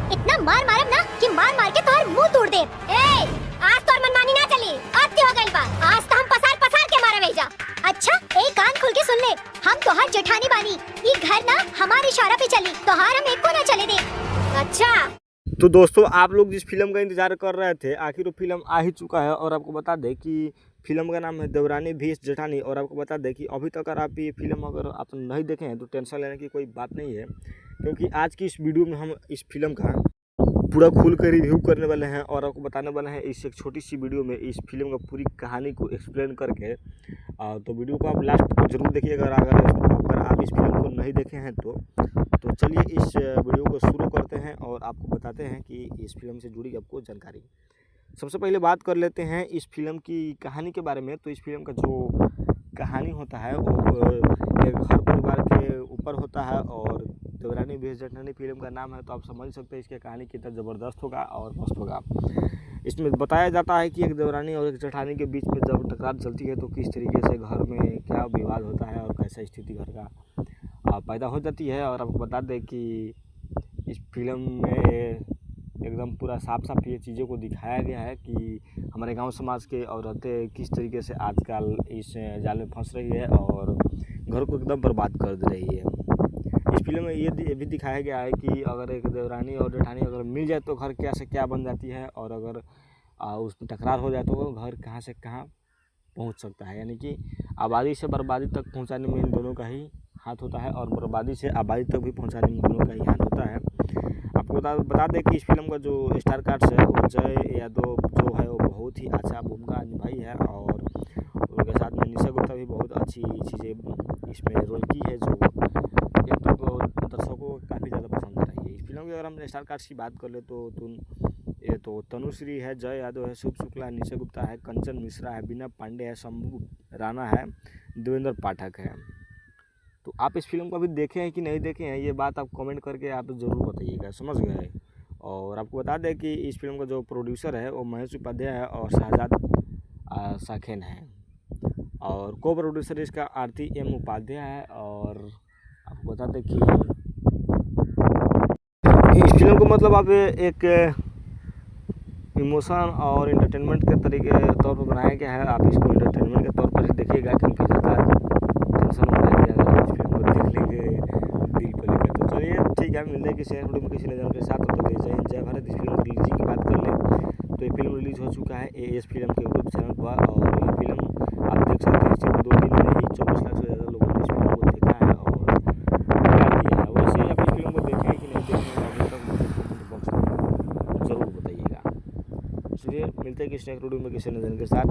इतना मार मारम ना कि मार मार के तोहर मुंह तोड़ दे। ए, आज तोर मनमानी ना चली, अब हो गइल बा। आज तो हम पसार पसार के मारे भेजा। अच्छा, एक कान खोल के सुन ले, हम तोहर जेठानी बानी। ये घर ना हमारे इशारा पे चली, तोहार हम एको ना चले दे। अच्छा। तो दोस्तों, आप लोग जिस फिल्म का इंतजार कर रहे थे, आखिर वो फिल्म आ ही चुका है। और आपको बता दें कि फिल्म का नाम है देवरानी भेष जेठानी। और आपको बता दें कि अभी तक अगर आप ये फिल्म अगर आप नहीं देखे हैं तो टेंशन लेने की कोई बात नहीं है, क्योंकि आज की इस वीडियो में हम इस फिल्म का पूरा खुल कर रिव्यू करने वाले हैं और आपको बताने वाले हैं इस एक छोटी सी वीडियो में इस फिल्म का पूरी कहानी को एक्सप्लेन करके। तो वीडियो को आप लास्ट को जरूर देखिएगा अगर आप इस फिल्म को नहीं देखे हैं तो चलिए इस वीडियो को शुरू करते हैं और आपको बताते हैं कि इस फिल्म से जुड़ी आपको जानकारी। सबसे पहले बात कर लेते हैं इस फिल्म की कहानी के बारे में। तो इस फिल्म का जो कहानी होता है वो एक घर परिवार के ऊपर होता है और देवरानी भेष जेठानी फिल्म का नाम है, तो आप समझ सकते हैं इसकी कहानी कितना ज़बरदस्त होगा और मस्त होगा। इसमें बताया जाता है कि एक देवरानी और एक जेठानी के बीच में जब टकरार चलती है तो किस तरीके से घर में क्या विवाद होता है और कैसा स्थिति घर का पैदा हो जाती है। और आपको बता दें कि इस फिल्म में एकदम पूरा साफ साफ ये चीज़ों को दिखाया गया है कि हमारे गांव समाज के औरतें किस तरीके से आजकल इस जाल में फंस रही है और घर को एकदम बर्बाद कर दे रही है। इस फिल्म में ये भी दिखाया गया है कि अगर एक देवरानी और जेठानी अगर मिल जाए तो घर क्या से क्या बन जाती है, और अगर उसमें टकरार हो जाए तो घर कहाँ से कहाँ पहुंच सकता है। यानी कि आबादी से बर्बादी तक पहुंचाने में इन दोनों का ही हाथ होता है और बर्बादी से आबादी तक भी पहुंचाने में दोनों का ही हाथ होता है। आपको बता दें कि इस फिल्म का जो स्टार कास्ट है वो जय यादव जो है वो बहुत ही अच्छा भूमिका निभाई है और उनके साथ में निशा गुप्ता भी बहुत अच्छी चीज़ें इसमें रोल की है, जो एकदम तो दर्शकों को काफ़ी ज़्यादा पसंद आ रही है। इस फिल्म की अगर हम स्टार कास्ट की बात कर ले तो तनुश्री है, जय यादव है, शुभ शुक्ला है, निशा गुप्ता है, कंचन मिश्रा है, बीना पांडे है, शंभू राणा है, देवेंद्र पाठक है। तो आप इस फिल्म को अभी देखे हैं कि नहीं देखे हैं, ये बात आप कमेंट करके आप ज़रूर बताइएगा, समझ गए। और आपको बता दें कि इस फिल्म का जो प्रोड्यूसर है वो महेश उपाध्याय है और शहजाद साखेन है, और को प्रोड्यूसर इसका आरती एम उपाध्याय है। और आपको बता दें कि इस फिल्म को मतलब आप एक इमोशन और इंटरटेनमेंट के तौर पर बनाया गया है। आप इसको इंटरटेनमेंट के तौर पर ही देखिएगा, क्योंकि ज़्यादा टेंशन हो जाएगी अगर इस फिल्म को देख लेंगे दिल को लेकर। तो चलिए ठीक है, मिलते हैं किसी वीडियो में किसी नज़र के साथ। तो जय हिंद जय भारत। इस फिल्म रिलीज की बात कर लें तो ये फिल्म रिलीज़ हो चुका है एएस फिल्म के यूट्यूब चैनल पर, और ये फिल्म आप देख सकते हैं सिर्फ 2 दिन में ही 24 लाख से ज़्यादा लोगों ने इस फिल्म को देखा है और प्यार दिया है। वैसे आप इस फिल्म को देखें कि नहीं देखें अभी तक मुझे कमेंट बॉक्स में ज़रूर बताइएगा। इसलिए मिलते हैं किसी नेक्स्ट वीडियो में किसी नज़र के साथ।